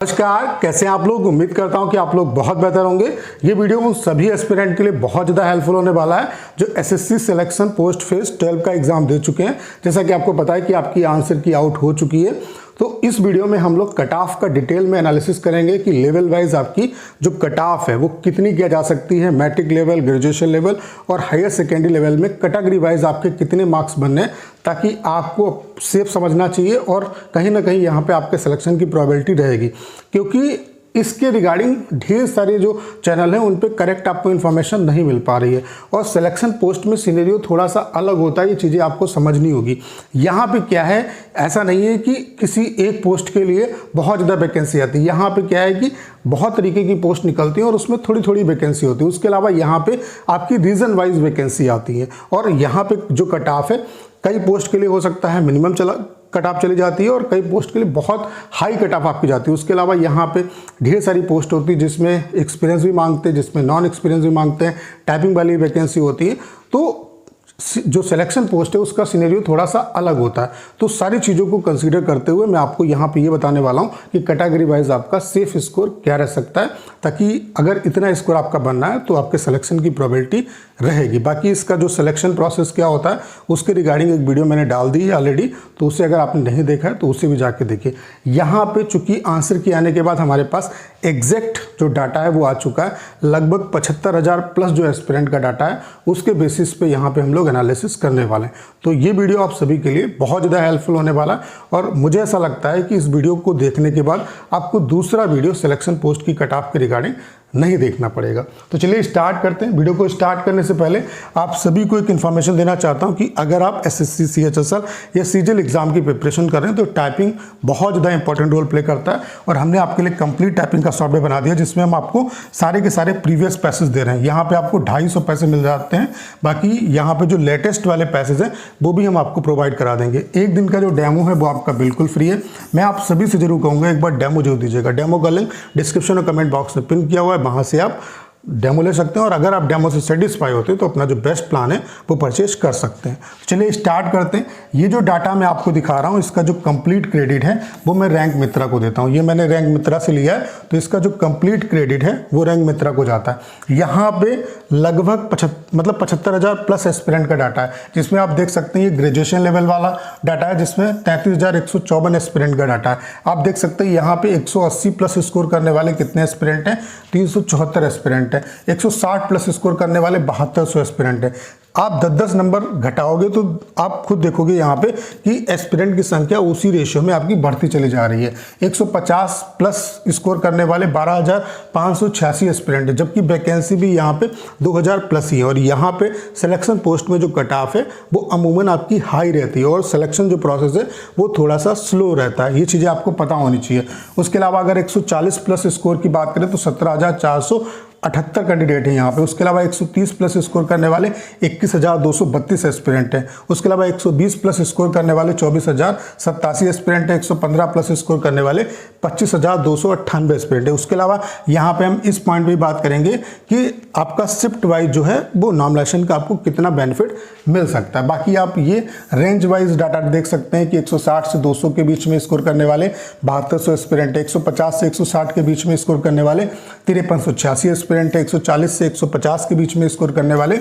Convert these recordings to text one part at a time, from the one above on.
नमस्कार, कैसे हैं आप लोग। उम्मीद करता हूं कि आप लोग बहुत बेहतर होंगे। ये वीडियो उन सभी एस्पिरेंट के लिए बहुत ज़्यादा हेल्पफुल होने वाला है जो एसएससी सिलेक्शन पोस्ट फेज 12 का एग्जाम दे चुके हैं। जैसा कि आपको पता है कि आपकी आंसर की आउट हो चुकी है, तो इस वीडियो में हम लोग कट ऑफ का डिटेल में एनालिसिस करेंगे कि लेवल वाइज आपकी जो कट ऑफ है वो कितनी किया जा सकती है। मैट्रिक लेवल, ग्रेजुएशन लेवल और हायर सेकेंडरी लेवल में कैटेगरी वाइज आपके कितने मार्क्स बनने, ताकि आपको सेफ समझना चाहिए और कहीं ना कहीं यहाँ पे आपके सिलेक्शन की प्रोबेबिलिटी रहेगी। क्योंकि इसके रिगार्डिंग ढेर सारे जो चैनल हैं उन पे करेक्ट आपको इन्फॉर्मेशन नहीं मिल पा रही है और सिलेक्शन पोस्ट में सिनेरियो थोड़ा सा अलग होता है। ये चीज़ें आपको समझनी होगी। यहाँ पे क्या है, ऐसा नहीं है कि किसी एक पोस्ट के लिए बहुत ज़्यादा वैकेंसी आती है। यहाँ पे क्या है कि बहुत तरीके की पोस्ट निकलती है और उसमें थोड़ी थोड़ी वैकेंसी होती है। उसके अलावा यहाँ पे आपकी रीजन वाइज वैकेंसी आती है और यहाँ पे जो कट ऑफ है कई पोस्ट के लिए हो सकता है मिनिमम कट ऑफ चली जाती है और कई पोस्ट के लिए बहुत हाई कट ऑफ आपकी जाती है। उसके अलावा यहाँ पे ढेर सारी पोस्ट होती है जिसमें एक्सपीरियंस भी मांगते हैं, जिसमें नॉन एक्सपीरियंस भी मांगते हैं, टाइपिंग वाली वैकेंसी होती है। तो जो सिलेक्शन पोस्ट है उसका सिनेरियो थोड़ा सा अलग होता है। तो सारी चीज़ों को कंसीडर करते हुए मैं आपको यहाँ पे ये बताने वाला हूँ कि कैटेगरी वाइज आपका सेफ स्कोर क्या रह सकता है, ताकि अगर इतना स्कोर आपका बनना है तो आपके सिलेक्शन की प्रोबेबिलिटी रहेगी। बाकी इसका जो सिलेक्शन प्रोसेस क्या होता है उसके रिगार्डिंग एक वीडियो मैंने डाल दी है ऑलरेडी, तो उसे अगर आपने नहीं देखा है तो उसे भी जाके देखिए। यहाँ पे चूंकि आंसर की आने के बाद हमारे पास एग्जैक्ट जो डाटा है वो आ चुका है। लगभग 75,000 प्लस जो एस्पिरेंट का डाटा है उसके बेसिस पे यहाँ पे हम लोग एनालिसिस करने वाले हैं। तो ये वीडियो आप सभी के लिए बहुत ज़्यादा हेल्पफुल होने वाला है और मुझे ऐसा लगता है कि इस वीडियो को देखने के बाद आपको दूसरा वीडियो सिलेक्शन पोस्ट की कट ऑफ के रिगार्डिंग नहीं देखना पड़ेगा। तो चलिए स्टार्ट करते हैं। वीडियो को स्टार्ट करने से पहले आप सभी को एक इन्फॉर्मेशन देना चाहता हूं कि अगर आप एसएससी, सीएचएसएल या सीजीएल एग्जाम की प्रिपरेशन कर रहे हैं तो टाइपिंग बहुत ज़्यादा इंपॉर्टेंट रोल प्ले करता है और हमने आपके लिए कंप्लीट टाइपिंग का सॉफ्टवेयर बना दिया जिसमें हम आपको सारे के सारे प्रीवियस पैसेज दे रहे हैं। यहाँ पे आपको 250 पैसे मिल जाते हैं। बाकी यहाँ पे जो लेटेस्ट वाले पैसेज हैं वो भी हम आपको प्रोवाइड करा देंगे। एक दिन का जो डेमो है वो आपका बिल्कुल फ्री है। मैं आप सभी से जरूर कहूँगा एक बार डेमो जरूर दीजिएगा। डेमो का लिंक डिस्क्रिप्शन और कमेंट बॉक्स में पिन किया हुआ है, वहाँ से आप डेमो ले सकते हैं और अगर आप डेमो से सेटिस्फाई होते हैं तो अपना जो बेस्ट प्लान है वो परचेज कर सकते हैं। चलिए स्टार्ट करते हैं। ये जो डाटा मैं आपको दिखा रहा हूँ इसका जो कंप्लीट क्रेडिट है वो मैं रैंक मित्रा को देता हूँ। ये मैंने रैंक मित्रा से लिया है तो इसका जो कंप्लीट क्रेडिट है वो रैंक मित्रा को जाता है। यहाँ पे लगभग 75,000 प्लस एस्पिरेंट का डाटा है जिसमें आप देख सकते हैं ये ग्रेजुएशन लेवल वाला डाटा है जिसमें 33,154 एस्पिरेंट का डाटा है। आप देख सकते हैं यहाँ पे 180 प्लस स्कोर करने वाले कितने एस्पिरेंट हैं, 374 एस्पिरेंट है। 160 प्लस स्कोर करने वाले 7200 एस्पिरेंट है। आप 10-10 नंबर घटाओगे तो आप खुद देखोगे यहाँ पे कि एस्पिरेंट की संख्या उसी रेशियो में आपकी बढ़ती चली जा रही है। 150 प्लस स्कोर करने वाले 12,586 एस्पिरेंट है, जबकि वैकेंसी भी यहाँ पे 2,000 प्लस ही है। और यहाँ पे सिलेक्शन पोस्ट में जो कट ऑफ है वो अमूमन आपकी हाई रहती है और सिलेक्शन जो प्रोसेस है वो थोड़ा सा स्लो रहता है। ये चीज़ें आपको पता होनी चाहिए। उसके अलावा अगर 140 प्लस स्कोर की बात करें तो 17,478 कैंडिडेट हैं यहाँ पे। उसके अलावा 130 प्लस स्कोर करने वाले 21,232 एस्पिरेंट हैं। उसके अलावा 120 प्लस स्कोर करने वाले 24,087 एस्पिरेंट हैं। 115 प्लस स्कोर करने वाले 25,298 एस्पिरेंट है। उसके अलावा यहाँ पे हम इस पॉइंट पे बात करेंगे कि आपका शिफ्ट वाइज जो है वो नॉमिनेशन का आपको कितना बेनिफिट मिल सकता है। बाकी आप ये रेंज वाइज डाटा देख सकते हैं कि 160 से 200 के बीच में स्कोर करने वाले 7200 एस्पिरेंट है। 150 से 160 के बीच में स्कोर करने वाले 5386 एस्पिरेंट है। 140 से 150 के बीच में स्कोर करने वाले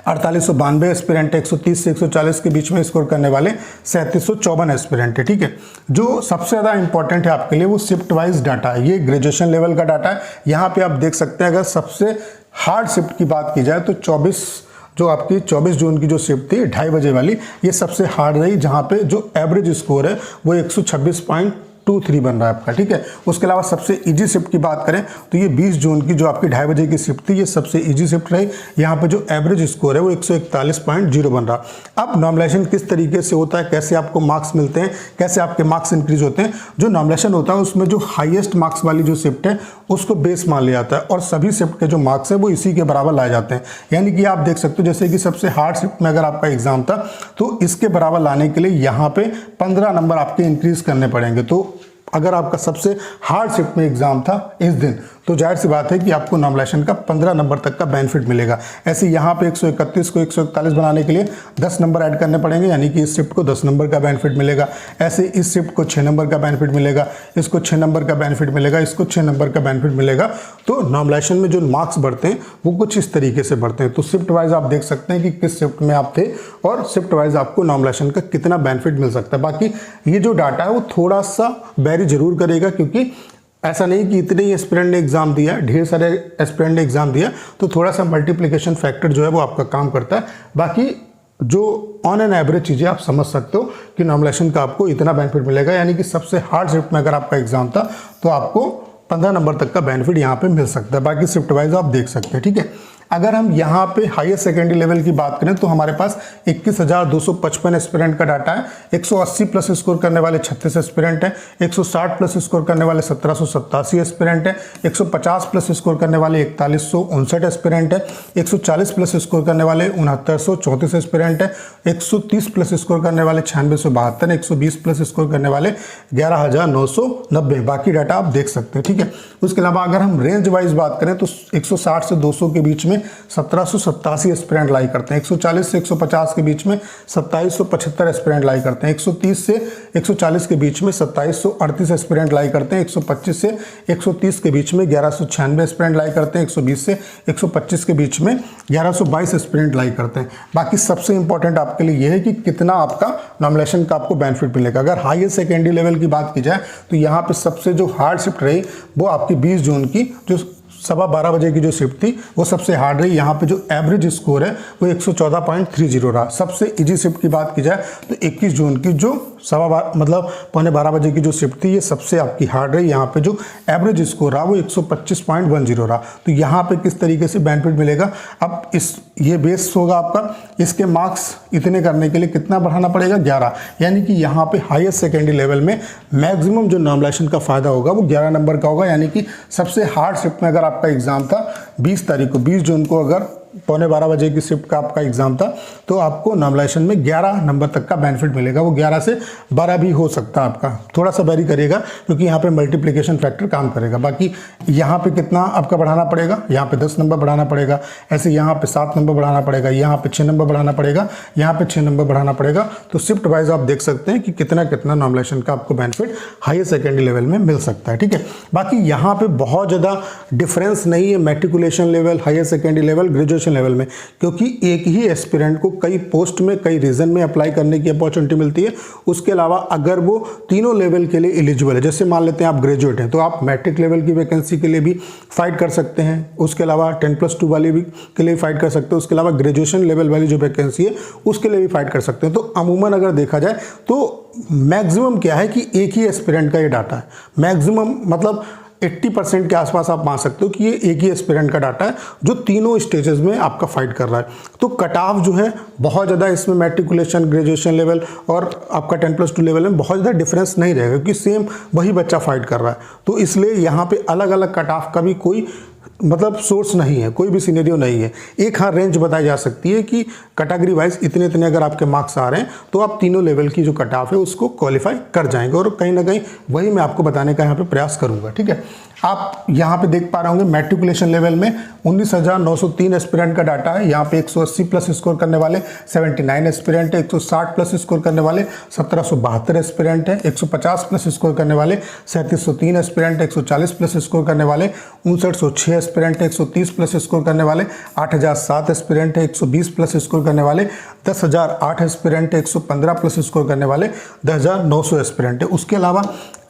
4892 एस्पिरेंट है। 130 से 140 के बीच में स्कोर करने वाले 3754 एस्पिरेंट है। ठीक है, जो सबसे ज़्यादा इंपॉर्टेंट है आपके लिए वो शिफ्ट वाइज डाटा है। ये ग्रेजुएशन लेवल का डाटा है। यहाँ पे आप देख सकते हैं अगर सबसे हार्ड शिफ्ट की बात की जाए तो 24 जून की जो शिफ्ट थी 2:30 बजे वाली, ये सबसे हार्ड रही, जहाँ पे जो एवरेज स्कोर है वो 126.23 बन रहा है आपका। ठीक है, उसके अलावा सबसे इजी शिफ्ट की बात करें तो ये 20 जून की जो आपकी 2:30 बजे की शिफ्ट थी ये सबसे इजी शिफ्ट रही। यहाँ पे जो एवरेज स्कोर है वो 141.0 बन रहा। अब नॉमिनेशन किस तरीके से होता है, कैसे आपको मार्क्स मिलते हैं, कैसे आपके मार्क्स इंक्रीज होते हैं। जो नॉमिनेशन होता है उसमें जो हाईएस्ट मार्क्स वाली जो शिफ्ट है उसको बेस मान लिया जाता है और सभी शिफ्ट के जो मार्क्स है वो इसी के बराबर लाए जाते हैं। यानी कि आप देख सकते हो जैसे कि सबसे हार्ड शिफ्ट में अगर आपका एग्जाम था तो इसके बराबर लाने के लिए यहाँ पे 15 नंबर आपके इंक्रीज करने पड़ेंगे। तो अगर आपका सबसे हार्ड शिफ्ट में एग्जाम था इस दिन, तो जाहिर सी बात है कि आपको नॉमिनेशन का 15 नंबर तक का बेनिफिट मिलेगा। ऐसे यहाँ पे 131 को 141 बनाने के लिए 10 नंबर ऐड करने पड़ेंगे, यानी कि इस शिफ्ट को 10 नंबर का बेनिफिट मिलेगा। ऐसे इस शिफ्ट को 6 नंबर का बेनिफिट मिलेगा, इसको 6 नंबर का बेनिफिट मिलेगा, इसको 6 नंबर का बेनिफिट मिलेगा। तो नॉमिनेशन में जो मार्क्स बढ़ते हैं वो कुछ इस तरीके से बढ़ते हैं। तो शिफ्ट वाइज आप देख सकते हैं कि किस शिफ्ट में आप थे और शिफ्ट वाइज आपको नॉमिनेशन का कितना बेनिफिट मिल सकता है। बाकी ये जो डाटा है वो थोड़ा सा वेरी जरूर करेगा, क्योंकि ऐसा नहीं कि इतने ही एस्पिरेंट ने एग्जाम दिया, ढेर सारे एस्पिरेंट ने एग्जाम दिया, तो थोड़ा सा मल्टीप्लिकेशन फैक्टर जो है वो आपका काम करता है। बाकी जो ऑन एन एवरेज चीज़ें आप समझ सकते हो कि नॉमिनेशन का आपको इतना बेनिफिट मिलेगा, यानी कि सबसे हार्ड शिफ्ट में अगर आपका एग्जाम था तो आपको 15 नंबर तक का बेनिफिट यहाँ पे मिल सकता है। बाकी शिफ्ट वाइज आप देख सकते हैं, ठीक है। अगर हम यहाँ पे हायर सेकेंडरी लेवल की बात करें तो हमारे पास 21,255 एस्पिरेंट का डाटा है। 180 प्लस स्कोर करने वाले 36 एस्पिरेंट हैं, 160 प्लस स्कोर करने वाले 1787 एस्पिरेंट हैं, 150 प्लस स्कोर करने वाले 4159 एस्पिरेंट हैं, 140 प्लस स्कोर करने वाले 6934 एस्पिरेंट हैं, 130 प्लस स्कोर करने वाले 9672, 120 प्लस स्कोर करने वाले 11,990। बाकी डाटा आप देख सकते हैं, ठीक है। उसके अलावा अगर हम रेंज वाइज बात करें तो 160 से 200 के बीच में 1787 एस्पिरेंट लाई करते हैं, 140 से 150 के बीच में 2775 एस्पिरेंट लाई करते हैं, 130 से 140 के बीच में 2738 एस्पिरेंट लाई करते हैं, 125 से 130 के बीच में 1196 एस्पिरेंट लाई करते हैं, 120 से 125 के बीच में 1122 एस्पिरेंट लाई करते हैं। बाकी सबसे इंपॉर्टेंट आपके लिए यह है कि कितना आपका नॉमिनेशन का आपको बेनिफिट मिलेगा। अगर हायर सेकेंडरी लेवल की बात की जाए तो यहाँ पे सबसे जो हार्ड शिफ्ट रही वो आपकी 20 जून की जो 12:15 बजे की जो शिफ्ट थी वो सबसे हार्ड रही। यहाँ पे जो एवरेज स्कोर है वो 114.30 रहा। सबसे इजी शिफ्ट की बात की जाए तो 21 जून की जो 12:15 बजे की जो शिफ्ट थी ये सबसे आपकी हार्ड रही। यहाँ पे जो एवरेज स्कोर रहा वो 125.10 रहा। तो यहाँ पे किस तरीके से बेनिफिट मिलेगा, अब ये बेस होगा आपका, इसके मार्क्स इतने करने के लिए कितना बढ़ाना पड़ेगा, 11। यानी कि यहाँ पे हायर सेकेंडरी लेवल में मैक्सिमम जो नॉमिनेशन का फायदा होगा वो 11 नंबर का होगा। यानी कि सबसे हार्ड शिफ्ट में अगर आपका एग्जाम था 20 तारीख को, 20 जून को अगर 12:15 बजे की शिफ्ट का आपका एग्जाम था तो आपको नॉमिनेशन में 11 नंबर तक का बेनिफिट मिलेगा। वो 11 से 12 भी हो सकता है, आपका थोड़ा सा वेरी करेगा क्योंकि यहाँ पे मल्टीप्लिकेशन फैक्टर काम करेगा। बाकी यहाँ पे कितना आपका बढ़ाना पड़ेगा, यहाँ पे 10 नंबर बढ़ाना पड़ेगा, ऐसे यहाँ पे 7 नंबर बढ़ाना पड़ेगा, यहाँ पे 6 नंबर बढ़ाना पड़ेगा, यहाँ पे 6 नंबर बढ़ाना पड़ेगा। तो शिफ्ट वाइज आप देख सकते हैं कि कितना कितना नॉमिनेशन का आपको बेनिफिट हायर सेकेंडरी लेवल में मिल सकता है, ठीक है। बाकी यहाँ पे बहुत ज़्यादा डिफरेंस नहीं है matriculation level, higher secondary level, graduation level में, क्योंकि एक ही एस्पिरेंट को कई पोस्ट में कई रीजन में अप्लाई करने की अपॉर्चुनिटी मिलती है। उसके अलावा अगर वो तीनों लेवल के लिए एलिजिबल है, जैसे मान लेते हैं आप ग्रेजुएट हैं तो आप मैट्रिक लेवल की वैकेंसी के लिए भी फाइट कर सकते हैं, उसके अलावा 10+2 वाली भी के लिए फाइट कर सकते हैं, उसके अलावा ग्रेजुएशन लेवल वाली जो वैकेंसी है उसके लिए भी फाइट कर सकते हैं। तो अमूमन अगर देखा जाए तो मैक्सिमम क्या है कि एक ही एस्पिरेंट का ये डाटा है, मैक्सिमम मतलब 80% के आसपास आप मान सकते हो कि ये एक ही एस्पिरेंट का डाटा है जो तीनों स्टेजेस में आपका फाइट कर रहा है। तो कट ऑफ जो है बहुत ज़्यादा इसमें मैट्रिकुलेशन, ग्रेजुएशन लेवल और आपका 10+2 लेवल में बहुत ज़्यादा डिफरेंस नहीं रहेगा, क्योंकि सेम वही बच्चा फाइट कर रहा है। तो इसलिए यहाँ पे अलग अलग कट ऑफ का भी कोई मतलब सोर्स नहीं है, कोई भी सिनेरियो नहीं है। एक हाँ रेंज बताई जा सकती है कि कैटेगरी वाइज इतने इतने अगर आपके मार्क्स आ रहे हैं तो आप तीनों लेवल की जो कट ऑफ है उसको क्वालिफाई कर जाएंगे, और कहीं ना कहीं वही मैं आपको बताने का यहाँ पे प्रयास करूँगा, ठीक है। आप यहाँ पे देख पा रहे होंगे मैट्रिकुलेशन लेवल में 19,903 एस्पिरेंट का डाटा है। यहाँ पे 180 प्लस स्कोर करने वाले 79 एस्पिरेंट है, 160 प्लस स्कोर करने वाले 1772 एस्पिरेंट है, 150 प्लस स्कोर करने वाले 3703 एस्पिरेंट है, 140 प्लस स्कोर करने वाले 5906 एस्पिरेंट है, 130 प्लस स्कोर करने वाले 8007 एस्पिरेंट है, 120 प्लस स्कोर करने वाले 10,008 एस्पिरेंट है, 115 प्लस स्कोर करने वाले 10,900 एस्पिरेंट है। उसके अलावा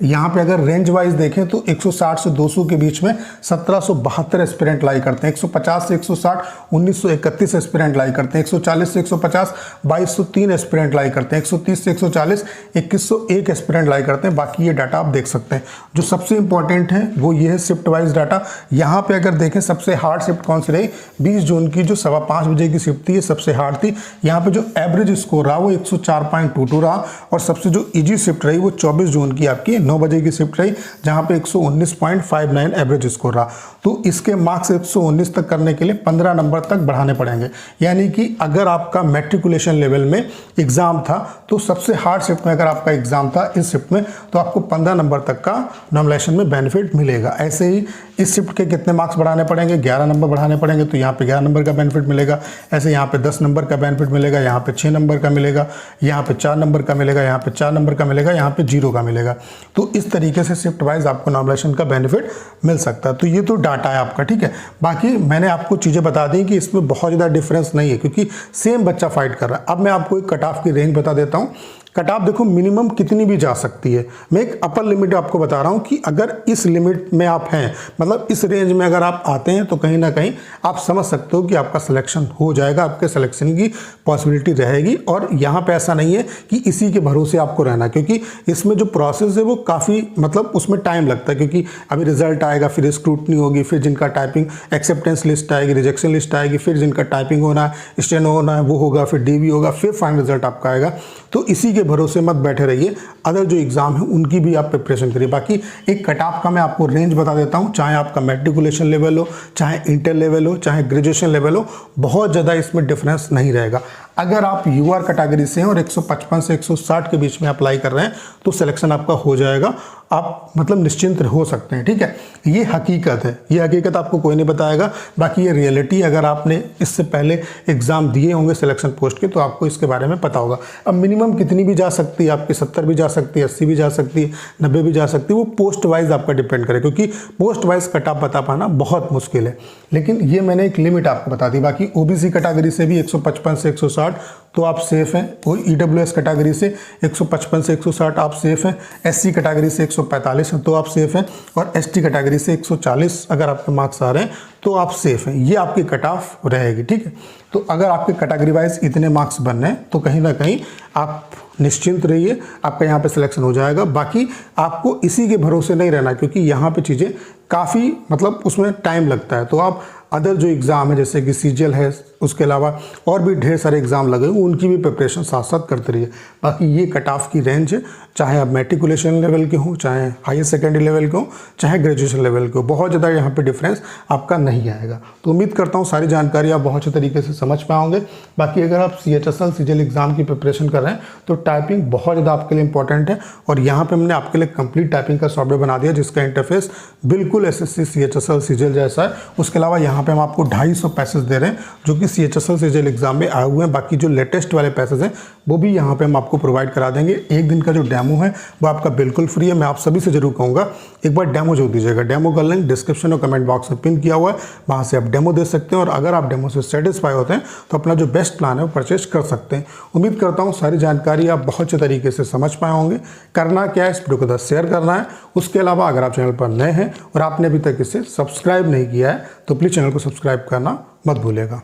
यहाँ पे अगर रेंज वाइज देखें तो 160 से 200 के बीच में 1772 एस्पिरेंट लाई करते हैं, 150 से 160 1931 एस्पिरेंट लाई करते हैं, 140 से 150 2203 एस्पिरेंट लाई करते हैं, 130 से 140 2101 एस्पिरेंट लाई करते हैं। बाकी ये डाटा आप देख सकते हैं। जो सबसे इंपॉर्टेंट है वो ये है शिफ्ट वाइज डाटा। यहाँ पे अगर देखें सबसे हार्ड शिफ्ट कौन सी रही, 20 जून की जो 5:15 बजे की शिफ्ट थी ये सबसे हार्ड थी। यहाँ पे जो एवरेज स्कोर रहा वो 104.22 रहा, और सबसे जो इजी शिफ्ट रही वो 24 जून की आपकी 9 बजे की शिफ्ट रही जहाँ पे 119.59 एवरेज स्कोर रहा। तो इसके मार्क्स 119 तक करने के लिए 15 नंबर तक बढ़ाने पड़ेंगे। यानी कि अगर आपका मैट्रिकुलेशन लेवल में एग्ज़ाम था तो सबसे हार्ड शिफ्ट में अगर आपका एग्ज़ाम था इस शिफ्ट में तो आपको 15 नंबर तक का नॉमिनेशन में बेनिफिट मिलेगा। ऐसे ही इस शिफ्ट के कितने मार्क्स बढ़ाने पड़ेंगे, 11 नंबर बढ़ाने पड़ेंगे, तो यहाँ पे 11 नंबर का बेनिफिट मिलेगा। ऐसे यहाँ पे 10 नंबर का बेनिफिट मिलेगा, यहाँ पे 6 नंबर का मिलेगा, यहाँ पे 4 नंबर का मिलेगा, यहाँ पे 4 नंबर का मिलेगा, यहाँ पे 0 का मिलेगा। तो इस तरीके से शिफ्ट वाइज आपको नॉमिनेशन का बेनिफिट मिल सकता है। तो ये तो डाटा है आपका, ठीक है। बाकी मैंने आपको चीज़ें बता दी कि इसमें बहुत ज़्यादा डिफरेंस नहीं है क्योंकि सेम बच्चा फाइट कर रहा है। अब मैं आपको एक कट ऑफ की रेंज बता देता हूँ। कट ऑफ देखो मिनिमम कितनी भी जा सकती है। मैं एक अपर लिमिट आपको बता रहा हूँ कि अगर इस लिमिट में आप हैं, मतलब इस रेंज में अगर आप आते हैं तो कहीं ना कहीं आप समझ सकते हो कि आपका सिलेक्शन हो जाएगा, आपके सिलेक्शन की पॉसिबिलिटी रहेगी। और यहाँ पे ऐसा नहीं है कि इसी के भरोसे आपको रहना, क्योंकि इसमें जो प्रोसेस है वो काफ़ी मतलब उसमें टाइम लगता है, क्योंकि अभी रिजल्ट आएगा, फिर स्क्रूटनी होगी, फिर जिनका टाइपिंग एक्सेप्टेंस लिस्ट आएगी, रिजेक्शन लिस्ट आएगी, फिर जिनका टाइपिंग होना है, स्टेनो होना है वो होगा, फिर डीवी होगा, फिर फाइनल रिजल्ट आपका आएगा। तो इसी के भरोसे मत बैठे रहिए, अदर जो एग्जाम है उनकी भी आप प्रिपरेशन करिए। बाकी एक कट ऑफ का मैं आपको रेंज बता देता हूँ, चाहे आपका मैट्रिकुलेशन लेवल हो, चाहे इंटर लेवल हो, चाहे ग्रेजुएशन लेवल हो, बहुत ज़्यादा इसमें डिफरेंस नहीं रहेगा। अगर आप यूआर कैटेगरी से हैं और 155 से 160 के बीच में अप्लाई कर रहे हैं तो सिलेक्शन आपका हो जाएगा, आप मतलब निश्चिंत हो सकते हैं, ठीक है। ये हकीकत है, ये हकीकत आपको कोई नहीं बताएगा। बाकी ये रियलिटी, अगर आपने इससे पहले एग्जाम दिए होंगे सिलेक्शन पोस्ट के तो आपको इसके बारे में पता होगा। अब मिनिमम कितनी भी जा सकती है, आपकी 70 भी जा सकती है, 80 भी जा सकती है, 90 भी जा सकती है, वो पोस्ट वाइज आपका डिपेंड करे, क्योंकि पोस्ट वाइज कट ऑफ बता पाना बहुत मुश्किल है। लेकिन ये मैंने एक लिमिट आपको बता दी। बाकी ओबीसी कैटेगरी से भी 155 से 160 तो आप सेफ हैं, और ईडब्ल्यूएस कैटेगरी से 155 से 160 आप सेफ हैं, एससी कैटेगरी से 145 हैं तो आप सेफ हैं, और एसटी कैटेगरी से 140 अगर आपके मार्क्स आ रहे हैं तो आप सेफ हैं। ये आपकी कट ऑफ रहेगी, ठीक है। तो अगर आपके कैटेगरी वाइज इतने मार्क्स बन रहे हैं तो कहीं ना कहीं आप निश्चिंत रहिए, आपका यहाँ पे सिलेक्शन हो जाएगा। बाकी आपको इसी के भरोसे नहीं रहना, क्योंकि यहाँ पे चीज़ें काफ़ी मतलब उसमें टाइम लगता है। तो आप अदर जो एग्ज़ाम है जैसे कि सीजीएल है, उसके अलावा और भी ढेर सारे एग्ज़ाम लगे हुए उनकी भी प्रिपरेशन साथ साथ करते रहिए। बाकी ये कट ऑफ की रेंज है, चाहे आप मैट्रिकुलेशन लेवल के हों, चाहे हायर सेकेंडरी लेवल के हों, चाहे ग्रेजुएशन लेवल के हो, बहुत ज़्यादा यहाँ पे डिफरेंस आपका नहीं आएगा। तो उम्मीद करता हूँ सारी जानकारी आप बहुत अच्छे तरीके से समझ पाओगे। बाकी अगर आप CHSL सीजीएल एग्ज़ाम की प्रिपरेशन कर रहे हैं तो टाइपिंग बहुत ज़्यादा आपके लिए इंपॉर्टेंट है, और यहाँ पर हमने आपके लिए कंप्लीट टाइपिंग का सॉफ्टवेयर बना दिया जिसका इंटरफेस बिल्कुल SSC CHSL सीजीएल जैसा है। उसके अलावा यहाँ पे हम आपको 250 पैसेज दे रहे हैं जो कि CHSL सीजीएल एग्जाम में आए हुए हैं। बाकी जो लेटेस्ट वाले पैसेज हैं वो भी यहाँ पे हम आपको प्रोवाइड करा देंगे। एक दिन का जो डेमो है वो आपका बिल्कुल फ्री है। मैं आप सभी से जरूर कहूँगा एक बार डेमो जो दीजिएगा। डेमो का लिंक डिस्क्रिप्शन और कमेंट बॉक्स में पिन किया हुआ है, वहाँ से आप डेमो दे सकते हैं, और अगर आप डेमो से सेटिस्फाई होते हैं तो अपना जो बेस्ट प्लान है वो परचेज कर सकते हैं। उम्मीद करता हूँ सारी जानकारी आप बहुत अच्छे तरीके से समझ पाए होंगे। करना क्या है, इस वीडियो को बस शेयर करना है। उसके अलावा अगर आप चैनल पर नए हैं और आपने अभी तक इसे सब्सक्राइब नहीं किया है तो प्लीज़ चैनल को सब्सक्राइब करना मत भूलिएगा।